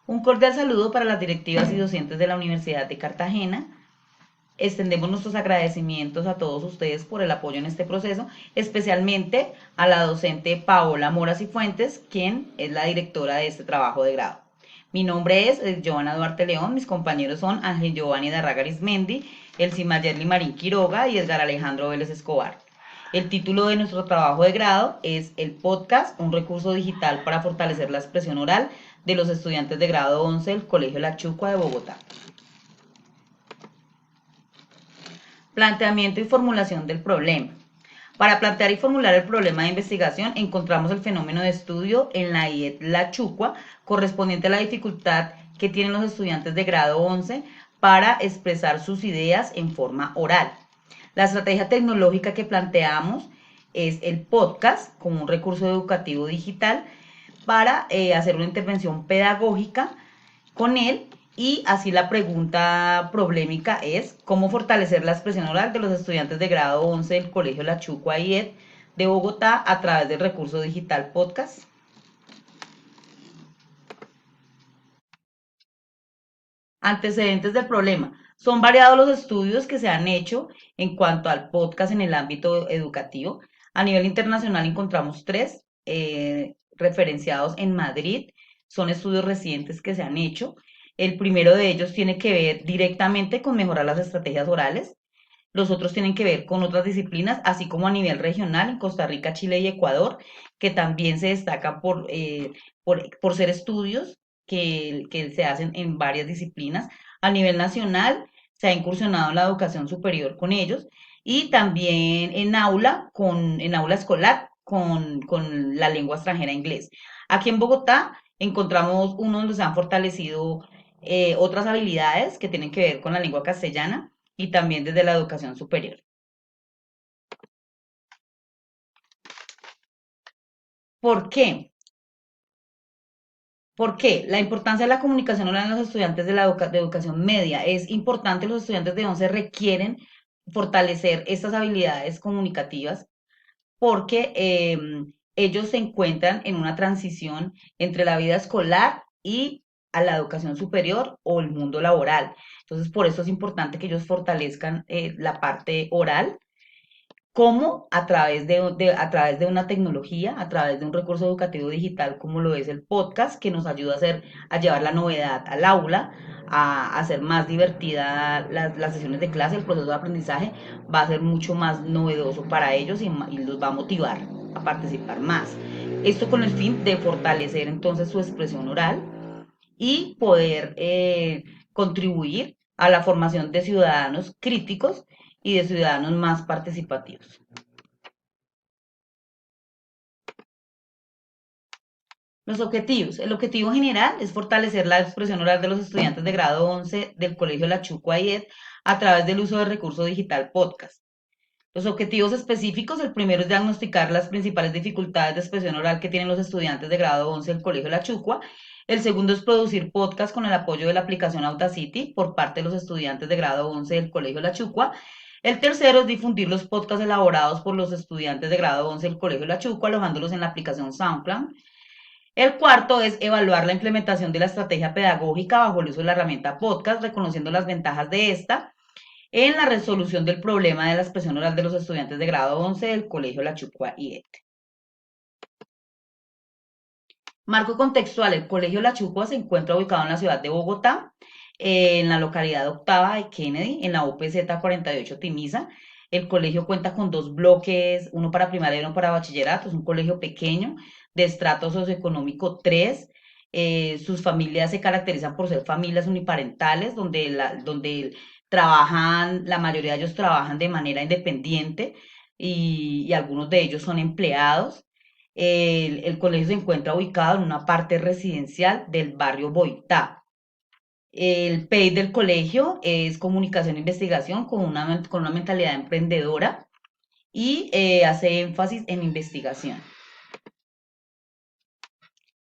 Un cordial saludo para las directivas y docentes de la Universidad de Cartagena. Extendemos nuestros agradecimientos a todos ustedes por el apoyo en este proceso, especialmente a la docente Paola Mora Cifuentes, quien es la directora de este trabajo de grado. Mi nombre es Giovanna Duarte León, mis compañeros son Ángel Giovanni Darraga Arizmendi, Elcima Yerli Marín Quiroga y Edgar Alejandro Vélez Escobar. El título de nuestro trabajo de grado es el podcast, un recurso digital para fortalecer la expresión oral de los estudiantes de grado 11 del Colegio La Chucua de Bogotá. Planteamiento y formulación del problema. Para plantear y formular el problema de investigación, encontramos el fenómeno de estudio en la IED La Chucua, correspondiente a la dificultad que tienen los estudiantes de grado 11 para expresar sus ideas en forma oral. La estrategia tecnológica que planteamos es el podcast como un recurso educativo digital para hacer una intervención pedagógica con él. Y así la pregunta problemática es cómo fortalecer la expresión oral de los estudiantes de grado 11 del Colegio La Chucua IED de Bogotá a través del recurso digital podcast. Antecedentes del problema. Son variados los estudios que se han hecho en cuanto al podcast en el ámbito educativo. A nivel internacional encontramos tres referenciados en Madrid. Son estudios recientes que se han hecho. El primero de ellos tiene que ver directamente con mejorar las estrategias orales. Los otros tienen que ver con otras disciplinas, así como a nivel regional en Costa Rica, Chile y Ecuador, que también se destacan por ser estudios que se hacen en varias disciplinas. A nivel nacional se ha incursionado en la educación superior con ellos y también en aula escolar con la lengua extranjera inglés. Aquí en Bogotá encontramos uno donde se han fortalecido otras habilidades que tienen que ver con la lengua castellana y también desde la educación superior. ¿Por qué? ¿Por qué? La importancia de la comunicación oral en los estudiantes de educación media es importante. Los estudiantes de 11 requieren fortalecer estas habilidades comunicativas porque ellos se encuentran en una transición entre la vida escolar y a la educación superior o el mundo laboral. Entonces, por eso es importante que ellos fortalezcan la parte oral. ¿Cómo? A través de una tecnología, a través de un recurso educativo digital como lo es el podcast, que nos ayuda a llevar la novedad al aula, a hacer más divertida las sesiones de clase, el proceso de aprendizaje va a ser mucho más novedoso para ellos y los va a motivar a participar más. Esto con el fin de fortalecer entonces su expresión oral y poder contribuir a la formación de ciudadanos críticos y de ciudadanos más participativos. Los objetivos. El objetivo general es fortalecer la expresión oral de los estudiantes de grado 11 del Colegio La Chucua IED a través del uso del recurso digital podcast. Los objetivos específicos, el primero es diagnosticar las principales dificultades de expresión oral que tienen los estudiantes de grado 11 del Colegio La Chucua. El segundo es producir podcast con el apoyo de la aplicación Audacity por parte de los estudiantes de grado 11 del Colegio La Chucua. El tercero es difundir los podcasts elaborados por los estudiantes de grado 11 del Colegio La Chucua, alojándolos en la aplicación SoundCloud. El cuarto es evaluar la implementación de la estrategia pedagógica bajo el uso de la herramienta podcast, reconociendo las ventajas de esta en la resolución del problema de la expresión oral de los estudiantes de grado 11 del Colegio La Chucua IET. Marco contextual, el Colegio La Chucua se encuentra ubicado en la ciudad de Bogotá, en la localidad de Octava de Kennedy, en la UPZ 48 Timiza. El colegio cuenta con dos bloques, uno para primaria y uno para bachillerato. Es un colegio pequeño de estrato socioeconómico 3. Sus familias se caracterizan por ser familias uniparentales, donde trabajan, la mayoría de ellos trabajan de manera independiente y algunos de ellos son empleados. El colegio se encuentra ubicado en una parte residencial del barrio Boitá. El PEI del colegio es comunicación e investigación con una mentalidad emprendedora y hace énfasis en investigación.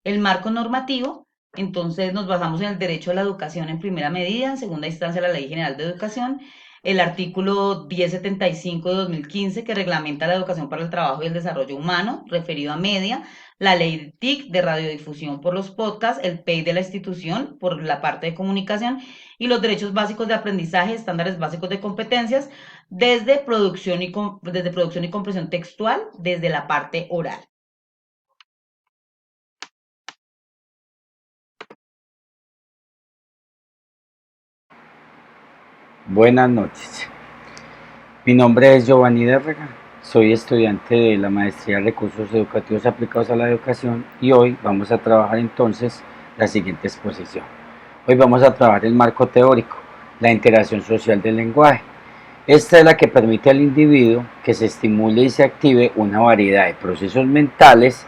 El marco normativo, entonces nos basamos en el derecho a la educación en primera medida, en segunda instancia la Ley General de Educación, el artículo 1075 de 2015 que reglamenta la educación para el trabajo y el desarrollo humano, referido a media, la ley TIC de radiodifusión por los podcasts, el PEI de la institución por la parte de comunicación y los derechos básicos de aprendizaje, estándares básicos de competencias, desde producción y comprensión textual, desde la parte oral. Buenas noches. Mi nombre es Giovanni Dérrega, soy estudiante de la Maestría en Recursos Educativos Aplicados a la Educación y hoy vamos a trabajar entonces la siguiente exposición. Hoy vamos a trabajar el marco teórico, la interacción social del lenguaje. Esta es la que permite al individuo que se estimule y se active una variedad de procesos mentales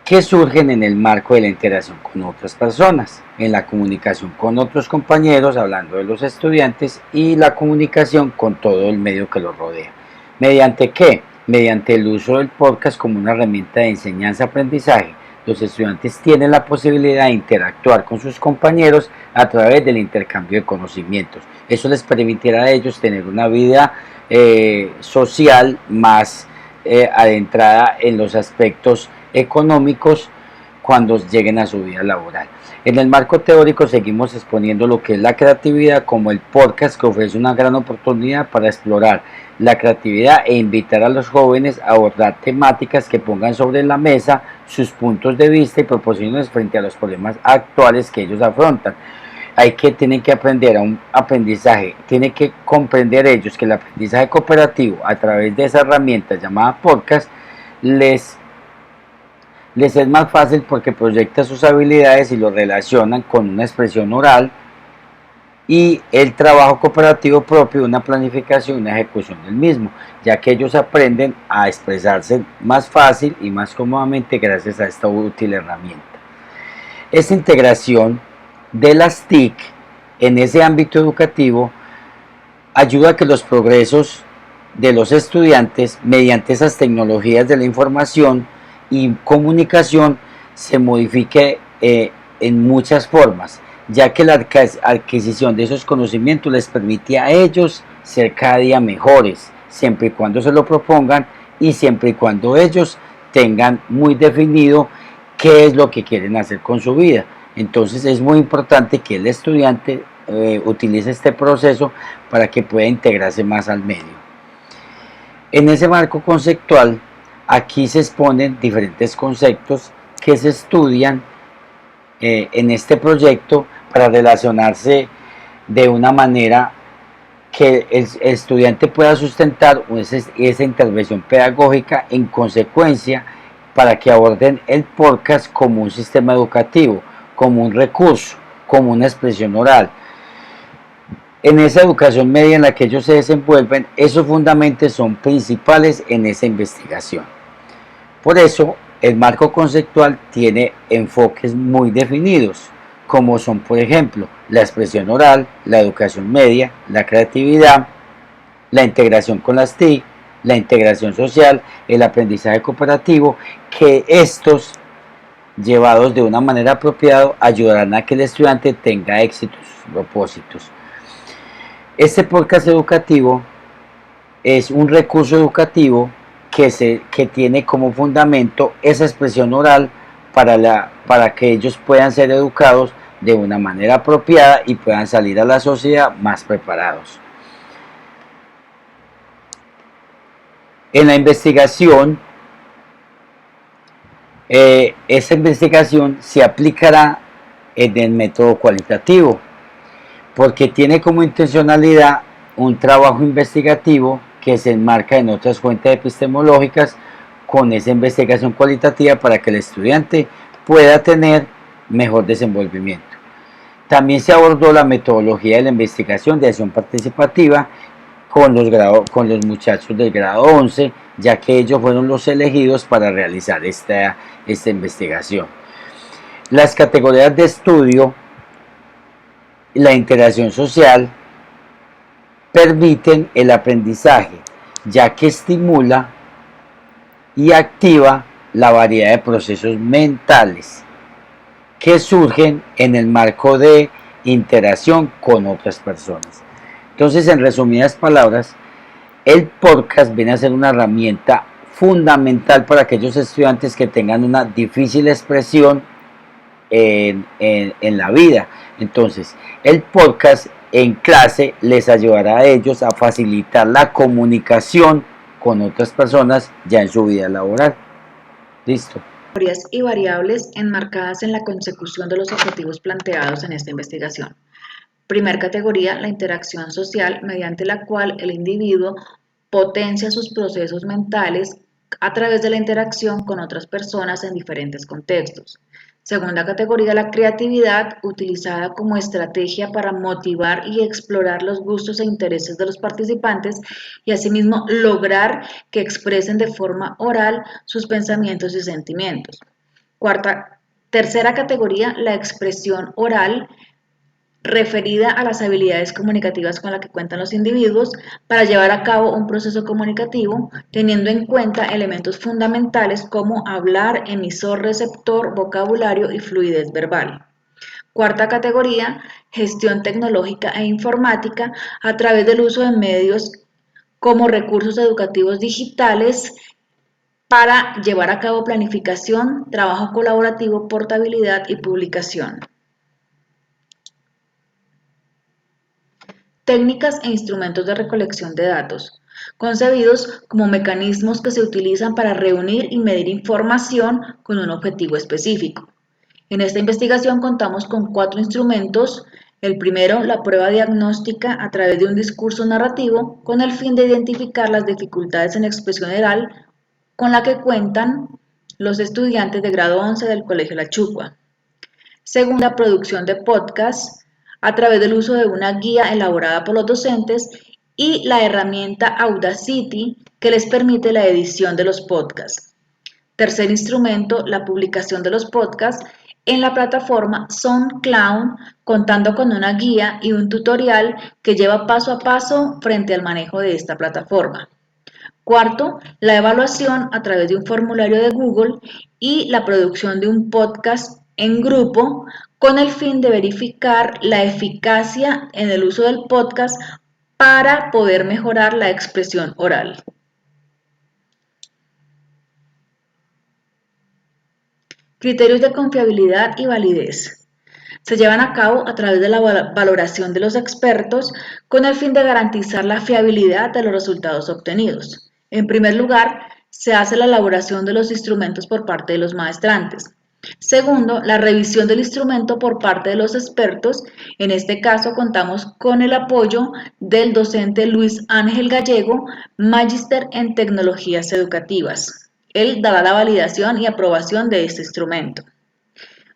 que surgen en el marco de la interacción con otras personas, en la comunicación con otros compañeros, hablando de los estudiantes, y la comunicación con todo el medio que los rodea. ¿Mediante qué? Mediante el uso del podcast como una herramienta de enseñanza-aprendizaje. Los estudiantes tienen la posibilidad de interactuar con sus compañeros a través del intercambio de conocimientos. Eso les permitirá a ellos tener una vida social más adentrada en los aspectos económicos cuando lleguen a su vida laboral. En el marco teórico seguimos exponiendo lo que es la creatividad, como el podcast, que ofrece una gran oportunidad para explorar la creatividad e invitar a los jóvenes a abordar temáticas que pongan sobre la mesa sus puntos de vista y proposiciones frente a los problemas actuales que ellos afrontan. Tienen que aprender a un aprendizaje, tienen que comprender ellos que el aprendizaje cooperativo a través de esa herramienta llamada podcast les es más fácil porque proyecta sus habilidades y lo relacionan con una expresión oral y el trabajo cooperativo propio, una planificación y una ejecución del mismo, ya que ellos aprenden a expresarse más fácil y más cómodamente gracias a esta útil herramienta. Esta integración de las TIC en ese ámbito educativo ayuda a que los progresos de los estudiantes mediante esas tecnologías de la información y comunicación se modifique en muchas formas, ya que la adquisición de esos conocimientos les permite a ellos ser cada día mejores, siempre y cuando se lo propongan y siempre y cuando ellos tengan muy definido qué es lo que quieren hacer con su vida. Entonces es muy importante que el estudiante utilice este proceso para que pueda integrarse más al medio. En ese marco conceptual, aquí se exponen diferentes conceptos que se estudian en este proyecto para relacionarse de una manera que el estudiante pueda sustentar esa intervención pedagógica en consecuencia para que aborden el podcast como un sistema educativo, como un recurso, como una expresión oral. En esa educación media en la que ellos se desenvuelven, esos fundamentos son principales en esa investigación. Por eso, el marco conceptual tiene enfoques muy definidos, como son, por ejemplo, la expresión oral, la educación media, la creatividad, la integración con las TIC, la integración social, el aprendizaje cooperativo, que estos, llevados de una manera apropiada, ayudarán a que el estudiante tenga éxitos, propósitos. Este podcast educativo es un recurso educativo que tiene como fundamento esa expresión oral para que ellos puedan ser educados de una manera apropiada y puedan salir a la sociedad más preparados. En la investigación, esa investigación se aplicará en el método cualitativo, porque tiene como intencionalidad un trabajo investigativo que se enmarca en otras fuentes epistemológicas con esa investigación cualitativa para que el estudiante pueda tener mejor desenvolvimiento. También se abordó la metodología de la investigación de acción participativa con los muchachos del grado 11, ya que ellos fueron los elegidos para realizar esta investigación. Las categorías de estudio, la interacción social, permiten el aprendizaje, ya que estimula y activa la variedad de procesos mentales que surgen en el marco de interacción con otras personas. Entonces, en resumidas palabras, el podcast viene a ser una herramienta fundamental para aquellos estudiantes que tengan una difícil expresión en la vida. Entonces, el podcast en clase les ayudará a ellos a facilitar la comunicación con otras personas ya en su vida laboral. Listo. Categorías y variables enmarcadas en la consecución de los objetivos planteados en esta investigación. Primera categoría, la interacción social, mediante la cual el individuo potencia sus procesos mentales a través de la interacción con otras personas en diferentes contextos. Segunda categoría, la creatividad, utilizada como estrategia para motivar y explorar los gustos e intereses de los participantes y asimismo lograr que expresen de forma oral sus pensamientos y sentimientos. Tercera categoría, la expresión oral, referida a las habilidades comunicativas con las que cuentan los individuos para llevar a cabo un proceso comunicativo, teniendo en cuenta elementos fundamentales como hablar, emisor, receptor, vocabulario y fluidez verbal. Cuarta categoría, gestión tecnológica e informática a través del uso de medios como recursos educativos digitales para llevar a cabo planificación, trabajo colaborativo, portabilidad y publicación. Técnicas e instrumentos de recolección de datos, concebidos como mecanismos que se utilizan para reunir y medir información con un objetivo específico. En esta investigación contamos con 4 instrumentos. El primero, la prueba diagnóstica a través de un discurso narrativo con el fin de identificar las dificultades en expresión oral con la que cuentan los estudiantes de grado 11 del Colegio La Chucua. Segunda, producción de podcast a través del uso de una guía elaborada por los docentes y la herramienta Audacity que les permite la edición de los podcasts. Tercer instrumento, la publicación de los podcasts en la plataforma SoundCloud, contando con una guía y un tutorial que lleva paso a paso frente al manejo de esta plataforma. Cuarto, la evaluación a través de un formulario de Google y la producción de un podcast en grupo con el fin de verificar la eficacia en el uso del podcast para poder mejorar la expresión oral. Criterios de confiabilidad y validez. Se llevan a cabo a través de la valoración de los expertos con el fin de garantizar la fiabilidad de los resultados obtenidos. En primer lugar, se hace la elaboración de los instrumentos por parte de los maestrantes. Segundo, la revisión del instrumento por parte de los expertos. En este caso contamos con el apoyo del docente Luis Ángel Gallego, magíster en tecnologías educativas. Él dará la validación y aprobación de este instrumento.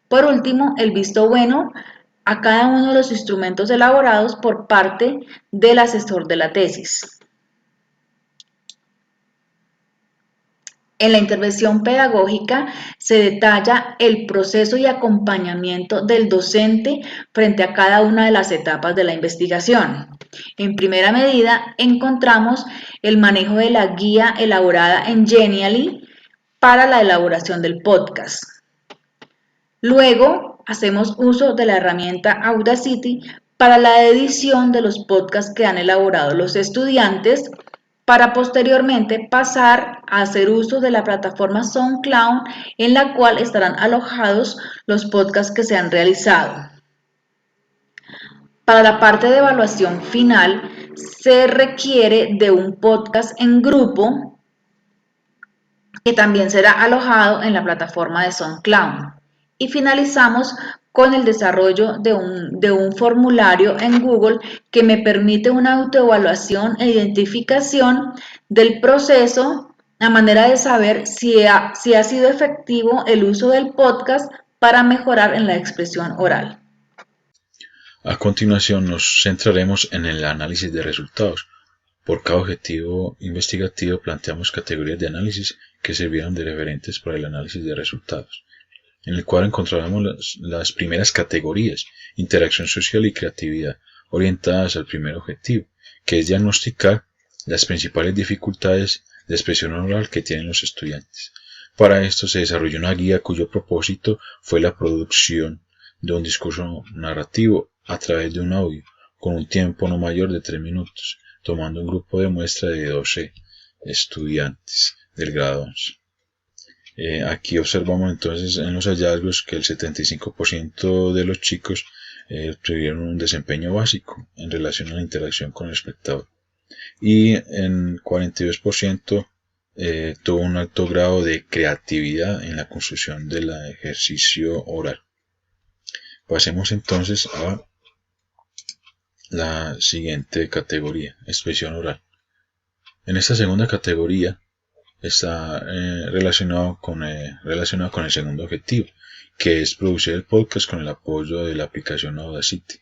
Por último, el visto bueno a cada uno de los instrumentos elaborados por parte del asesor de la tesis. En la intervención pedagógica se detalla el proceso y acompañamiento del docente frente a cada una de las etapas de la investigación. En primera medida, encontramos el manejo de la guía elaborada en Genially para la elaboración del podcast. Luego, hacemos uso de la herramienta Audacity para la edición de los podcasts que han elaborado los estudiantes, para posteriormente pasar a hacer uso de la plataforma SoundCloud, en la cual estarán alojados los podcasts que se han realizado. Para la parte de evaluación final, se requiere de un podcast en grupo que también será alojado en la plataforma de SoundCloud. Y finalizamos con el desarrollo de un formulario en Google que me permite una autoevaluación e identificación del proceso a manera de saber si ha sido efectivo el uso del podcast para mejorar en la expresión oral. A continuación nos centraremos en el análisis de resultados. Por cada objetivo investigativo planteamos categorías de análisis que sirvieron de referentes para el análisis de resultados. En el cuadro encontraremos las primeras categorías, interacción social y creatividad, orientadas al primer objetivo, que es diagnosticar las principales dificultades de expresión oral que tienen los estudiantes. Para esto se desarrolló una guía cuyo propósito fue la producción de un discurso narrativo a través de un audio, con un tiempo no mayor de 3 minutos, tomando un grupo de muestra de 12 estudiantes del grado 11. Aquí observamos entonces en los hallazgos que el 75% de los chicos tuvieron un desempeño básico en relación a la interacción con el espectador y en 42% tuvo un alto grado de creatividad en la construcción del ejercicio oral. Pasemos entonces a la siguiente categoría, expresión oral. En esta segunda categoría está relacionado con el segundo objetivo, que es producir el podcast con el apoyo de la aplicación Audacity.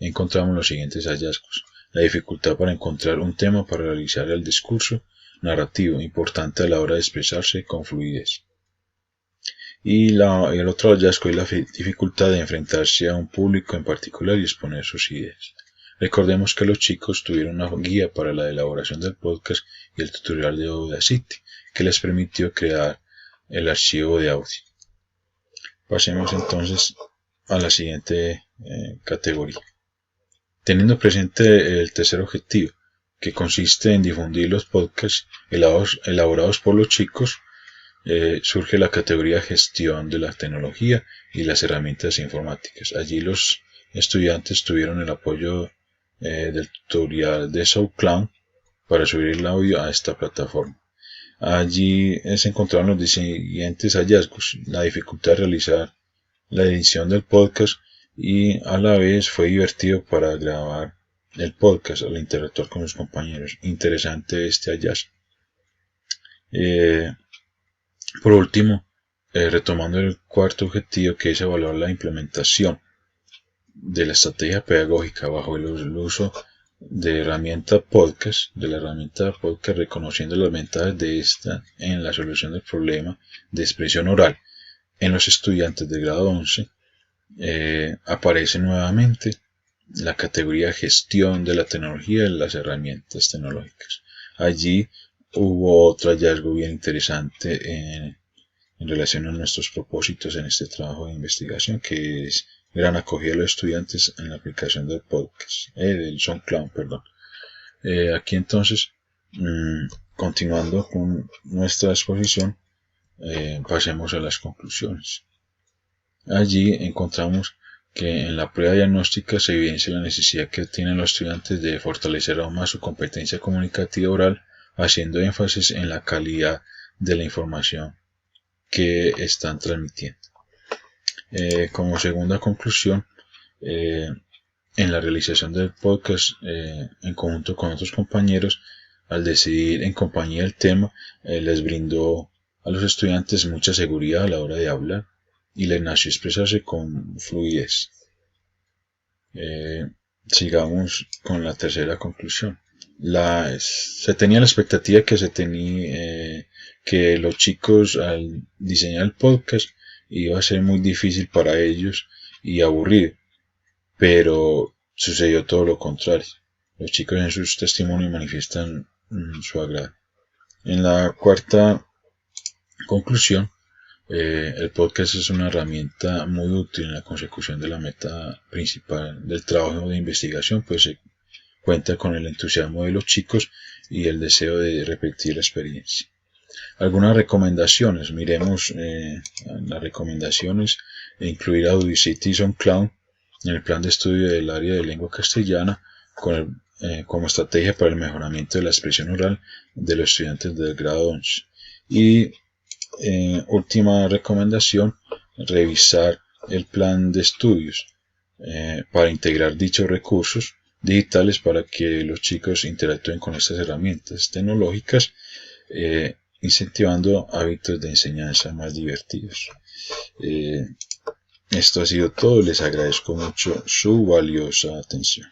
Encontramos los siguientes hallazgos: la dificultad para encontrar un tema para realizar el discurso narrativo, importante a la hora de expresarse con fluidez. Y el otro hallazgo es la dificultad de enfrentarse a un público en particular y exponer sus ideas. Recordemos que los chicos tuvieron una guía para la elaboración del podcast y el tutorial de Audacity, que les permitió crear el archivo de audio. Pasemos entonces a la siguiente categoría. Teniendo presente el tercer objetivo, que consiste en difundir los podcasts elaborados por los chicos, surge la categoría gestión de la tecnología y las herramientas informáticas. Allí los estudiantes tuvieron el apoyo del tutorial de SoundCloud para subir el audio a esta plataforma. Allí se encontraron los siguientes hallazgos: la dificultad de realizar la edición del podcast y a la vez fue divertido para grabar el podcast al interactuar con los compañeros. Interesante este hallazgo. Por último, retomando el cuarto objetivo, que es evaluar la implementación de la estrategia pedagógica bajo el uso de la herramienta podcast, reconociendo las ventajas de esta en la solución del problema de expresión oral en los estudiantes del grado 11, aparece nuevamente la categoría gestión de la tecnología y las herramientas tecnológicas. Allí hubo otro hallazgo bien interesante en relación a nuestros propósitos en este trabajo de investigación, que es gran acogida de los estudiantes en la aplicación del podcast, del SoundCloud, perdón. Aquí entonces, continuando con nuestra exposición, pasemos a las conclusiones. Allí encontramos que en la prueba diagnóstica se evidencia la necesidad que tienen los estudiantes de fortalecer aún más su competencia comunicativa oral, haciendo énfasis en la calidad de la información que están transmitiendo. Como segunda conclusión, en la realización del podcast en conjunto con otros compañeros, al decidir en compañía el tema, les brindó a los estudiantes mucha seguridad a la hora de hablar y les nació expresarse con fluidez. Sigamos con la tercera conclusión. Se tenía la expectativa que los chicos, al diseñar el podcast, iba a ser muy difícil para ellos y aburrido, pero sucedió todo lo contrario. Los chicos en sus testimonios manifiestan su agrado. En la cuarta conclusión, el podcast es una herramienta muy útil en la consecución de la meta principal del trabajo de investigación, pues se cuenta con el entusiasmo de los chicos y el deseo de repetir la experiencia. Algunas recomendaciones: miremos las recomendaciones: incluir Audacity y SoundCloud en el plan de estudio del área de lengua castellana como estrategia para el mejoramiento de la expresión oral de los estudiantes del grado 11. Y última recomendación: revisar el plan de estudios para integrar dichos recursos digitales para que los chicos interactúen con estas herramientas tecnológicas, incentivando hábitos de enseñanza más divertidos. Esto ha sido todo. Les agradezco mucho su valiosa atención.